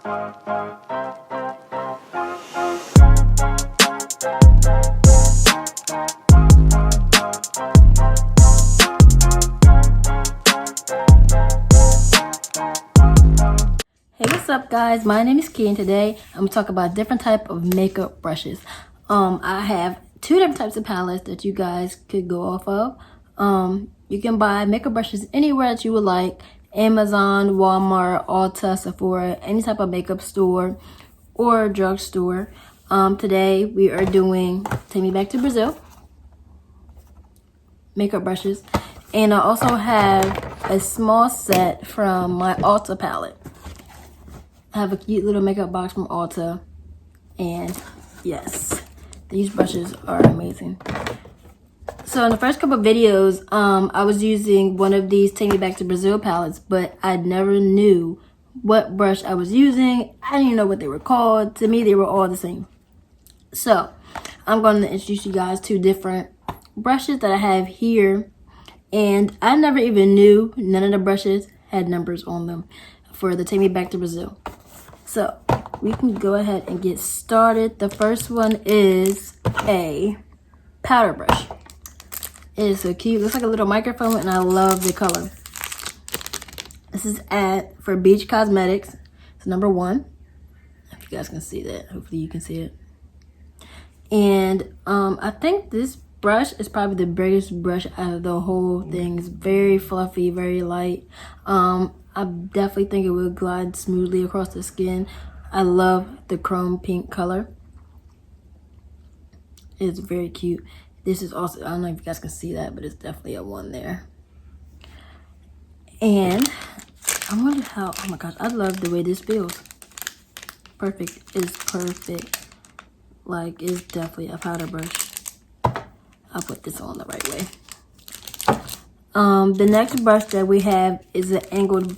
Hey, what's up guys? My name is Key and today I'm gonna talk about different type of makeup brushes. I have two different types of palettes that you guys could go off of. You can buy makeup brushes anywhere that you would like. Amazon, Walmart, Ulta, Sephora, any type of makeup store or drugstore. Today we are doing Take Me Back to Brazil makeup brushes. And I also have a small set from my Ulta palette. I have a cute little makeup box from Ulta, and yes, these brushes are amazing. So in the first couple of videos, I was using one of these Take Me Back to Brazil palettes, but I never knew what brush I was using. I didn't even know what they were called. To me, they were all the same. So I'm going to introduce you guys to different brushes that I have here, and I never even knew none of the brushes had numbers on them for the Take Me Back to Brazil. So we can go ahead and get started. The first one is a powder brush. It is so cute. It looks like a little microphone, and I love the color. This is for Beach Cosmetics. It's number 1. If you guys can see that, hopefully you can see it. And I think this brush is probably the biggest brush out of the whole thing. It's very fluffy, very light. I definitely think it will glide smoothly across the skin. I love the chrome pink color. It's very cute. This is also, I don't know if you guys can see that, but it's definitely a 1 there. And I wonder how, oh my gosh, I love the way this feels. Perfect. It's perfect. Like, it's definitely a powder brush. I'll put this on the right way. The next brush that we have is an angled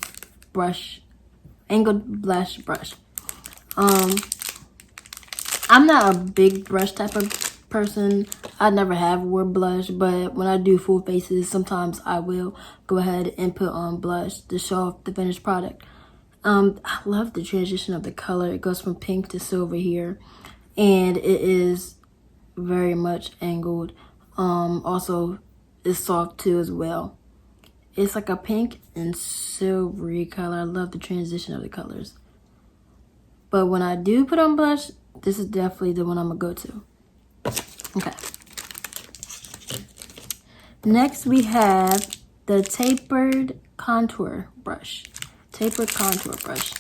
blush brush. I'm not a big brush type of person. I never have wore blush, but when I do full faces, sometimes I will go ahead and put on blush to show off the finished product. I love the transition of the color. It goes from pink to silver here, and it is very much angled. Also, it's soft too as well. It's like a pink and silvery color. I love the transition of the colors. But when I do put on blush, this is definitely the one I'm gonna go to. Okay. Next we have the tapered contour brush. Tapered contour brush.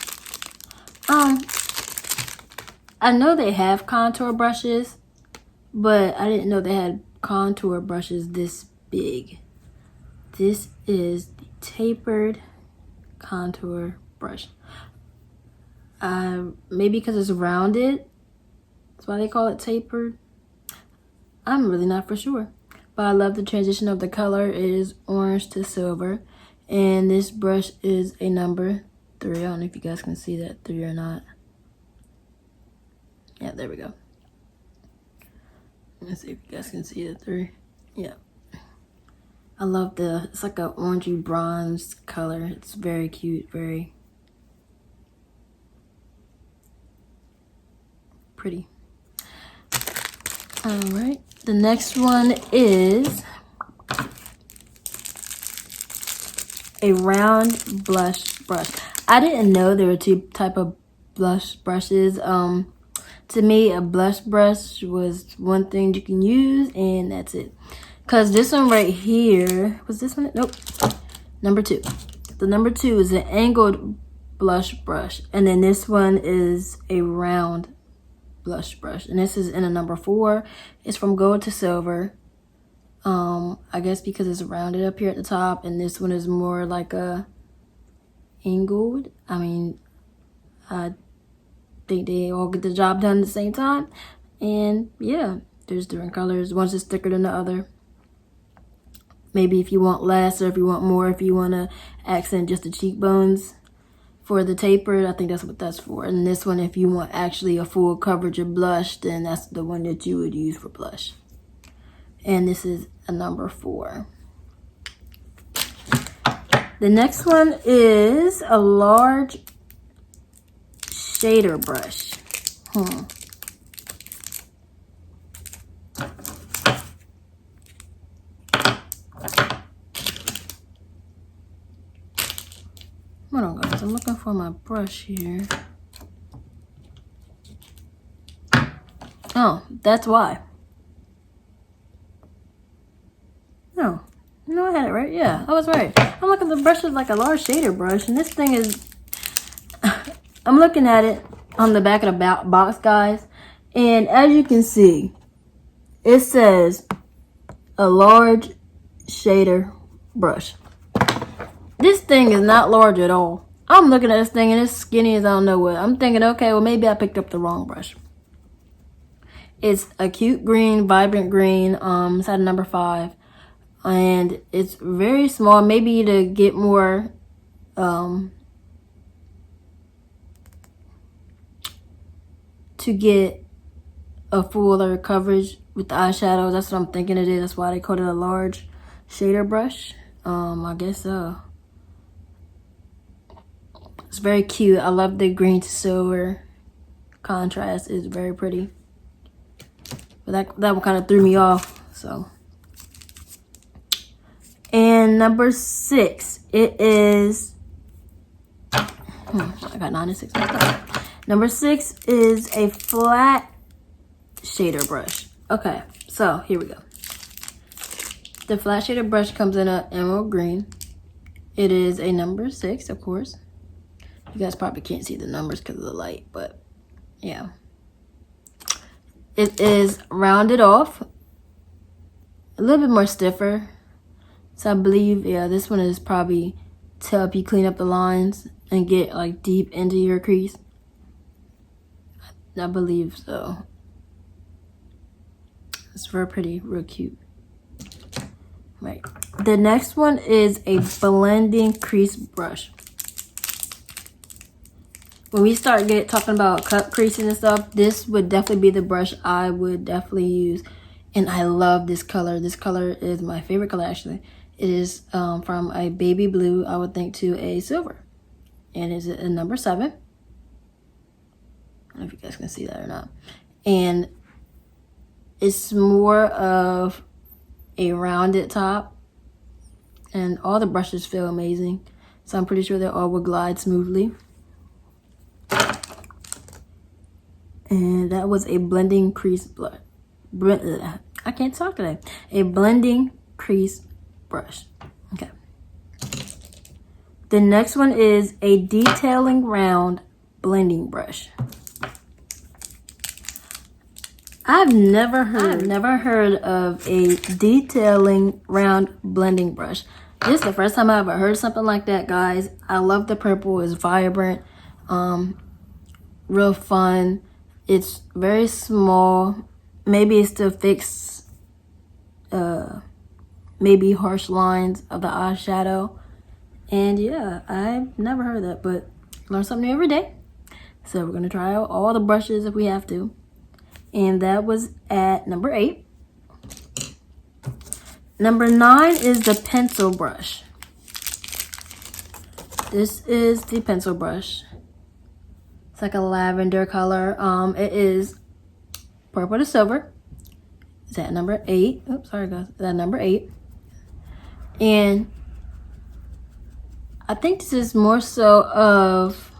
I know they have contour brushes, but I didn't know they had contour brushes this big. This is the tapered contour brush. Maybe because it's rounded, that's why they call it tapered. I'm really not for sure, but I love the transition of the color. It is orange to silver, and this brush is a number 3. I don't know if you guys can see that 3 or not. Yeah, there we go. Let's see if you guys can see the 3. Yeah. I love it's like an orangey bronze color. It's very cute, very pretty. All right, the next one is a round blush brush. I didn't know there were 2 type of blush brushes. To me, a blush brush was one thing you can use, and that's it. Because this one right here, was this one? Nope. Number 2. The number 2 is an angled blush brush. And then this one is a round blush brush. And this is in a number 4. It's from gold to silver. I guess because it's rounded up here at the top. And this one is more like a angled. I mean, I think they all get the job done at the same time. And yeah, there's different colors. One's just thicker than the other. Maybe if you want less, or if you want more, if you want to accent just the cheekbones for the tapered, I think that's what that's for. And this one, if you want actually a full coverage of blush, then that's the one that you would use for blush. And this is a number 4. The next one is a large shader brush. Hold on, guys. I'm looking for my brush here. Oh, that's why. No. No, I had it right. Yeah, I was right. I'm looking at the brush is like a large shader brush, and this thing is... I'm looking at it on the back of the box, guys, and as you can see, it says a large shader brush. This thing is not large at all. I'm looking at this thing and it's skinny as I don't know what. I'm thinking, okay, well maybe I picked up the wrong brush. It's a cute green, vibrant green. It's at number 5. And it's very small, maybe to get more to get a fuller coverage with the eyeshadows. That's what I'm thinking it is. That's why they called it a large shader brush. I guess so. It's very cute. I love the green to silver contrast. It's very pretty. But that one kind of threw me off. So. And number 6, it is. I got 9 and 6. Number 6 is a flat shader brush. Okay, so here we go. The flat shader brush comes in an emerald green. It is a number 6, of course. You guys probably can't see the numbers because of the light, but yeah. It is rounded off, a little bit more stiffer. So I believe, yeah, this one is probably to help you clean up the lines and get like deep into your crease. I believe so. It's very pretty, real cute. Right. The next one is a blending crease brush. When we start talking about cut creasing and stuff, this would definitely be the brush I would definitely use. And I love this color. This color is my favorite color, actually. It is from a baby blue, I would think, to a silver. And it's a number 7. I don't know if you guys can see that or not. And it's more of a rounded top. And all the brushes feel amazing. So I'm pretty sure they all will glide smoothly. And that was a blending crease brush. I can't talk today. A blending crease brush. Okay. The next one is a detailing round blending brush. I've never heard of a detailing round blending brush. This is the first time I ever heard something like that, guys. I love the purple. It's vibrant, real fun. It's very small. Maybe it's to fix maybe harsh lines of the eyeshadow. And yeah, I've never heard of that, but learn something new every day. So we're gonna try out all the brushes if we have to. And that was at number 8. Number 9 is the pencil brush. This is the pencil brush. It's like a lavender color. It is purple to silver. It's at number 8. Oops, sorry guys. It's at number 8. And I think this is more so of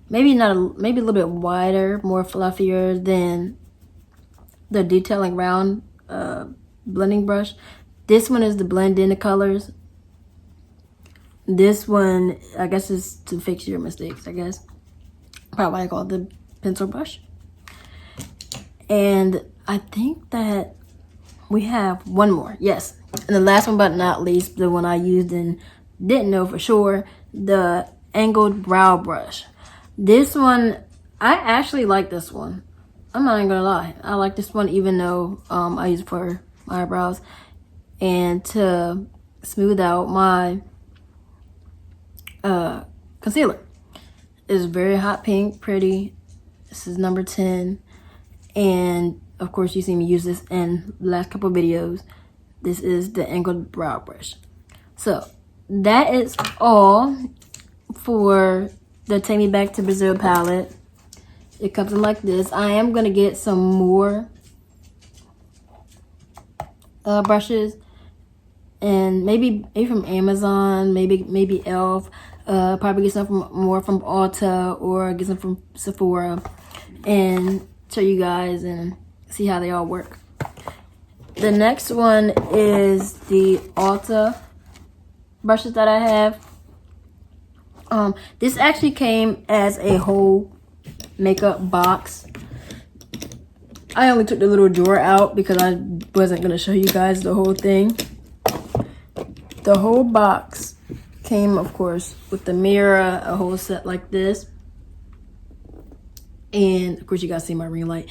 maybe a little bit wider, more fluffier than the detailing round blending brush. This one is to blend in the colors. This one, I guess, is to fix your mistakes, I guess. Probably what I call the pencil brush. And I think that we have one more. Yes. And the last one but not least, the one I used and didn't know for sure, the angled brow brush. This one, I actually like this one. I'm not even gonna lie. I like this one even though I use it for my eyebrows. And to smooth out my concealer. It's very hot pink, pretty. This is number 10. And of course you see me use this in the last couple of videos. This is the angled brow brush. So that is all for the Take Me Back to Brazil palette. It comes in like this. I am going to get some more brushes, and maybe from Amazon, maybe e.l.f. Probably get some more from Ulta, or get some from Sephora, and show you guys and see how they all work. The next one is the Ulta brushes that I have. This actually came as a whole makeup box. I only took the little drawer out because I wasn't going to show you guys the whole thing. The whole box came, of course, with the mirror, a whole set like this. And, of course, you guys see my ring light.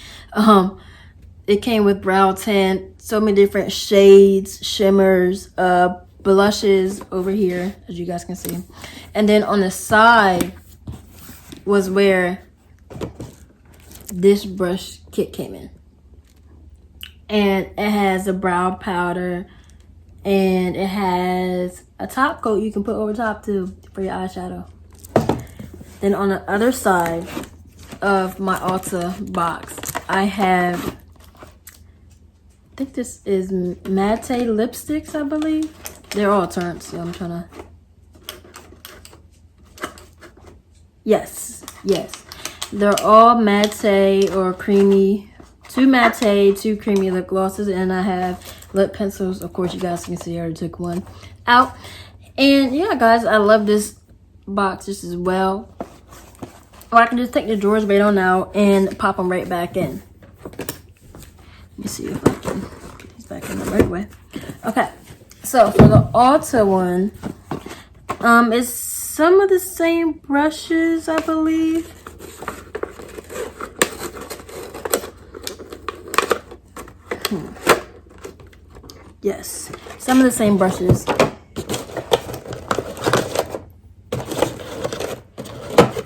It came with brow tint, so many different shades, shimmers, blushes over here, as you guys can see. And then on the side was where this brush kit came in. And it has a brow powder, and it has a top coat you can put over top too for your eyeshadow. Then on the other side of my Ulta box, I have, I think this is matte lipsticks, I believe. They're all turned, so I'm trying to, yes. They're all matte or creamy, two matte, two creamy lip glosses, and I have lip pencils. Of course, you guys can see I already took one out. And yeah, guys, I love this box just as well. Or I can just take the drawers right on out and pop them right back in. Let me see if I can get these back in the right way. Okay, so for the Ulta one, it's some of the same brushes, I believe. Yes, some of the same brushes.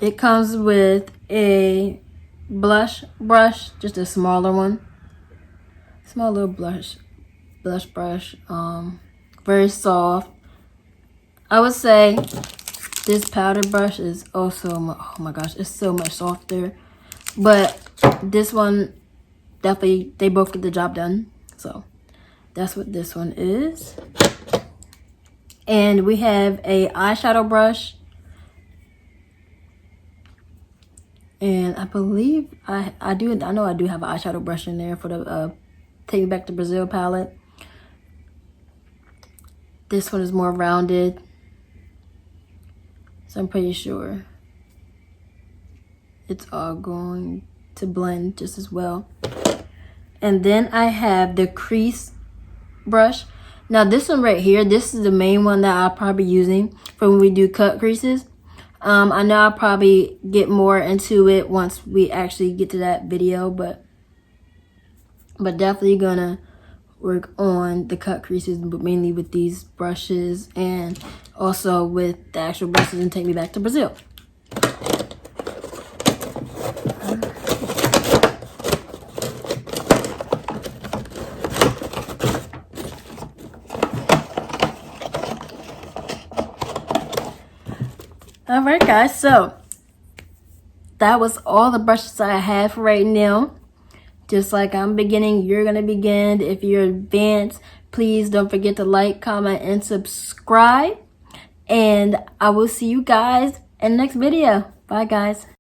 It comes with a blush brush, just a smaller one. Small little blush brush. Very soft. I would say this powder brush is also, oh my gosh, it's so much softer. But this one, definitely, they both get the job done. So that's what this one is. And we have a eyeshadow brush. And I believe I know I do have an eyeshadow brush in there for the Take Me Back to Brazil palette. This one is more rounded, so I'm pretty sure it's all going to blend just as well. And then I have the crease brush. Now this one right here, this is the main one that I'll probably be using for when we do cut creases. I know I'll probably get more into it once we actually get to that video, but definitely gonna work on the cut creases, but mainly with these brushes and also with the actual brushes and Take Me Back to Brazil. Alright guys, so that was all the brushes I have for right now. Just like I'm beginning, you're going to begin. If you're advanced, please don't forget to like, comment, and subscribe. And I will see you guys in the next video. Bye guys.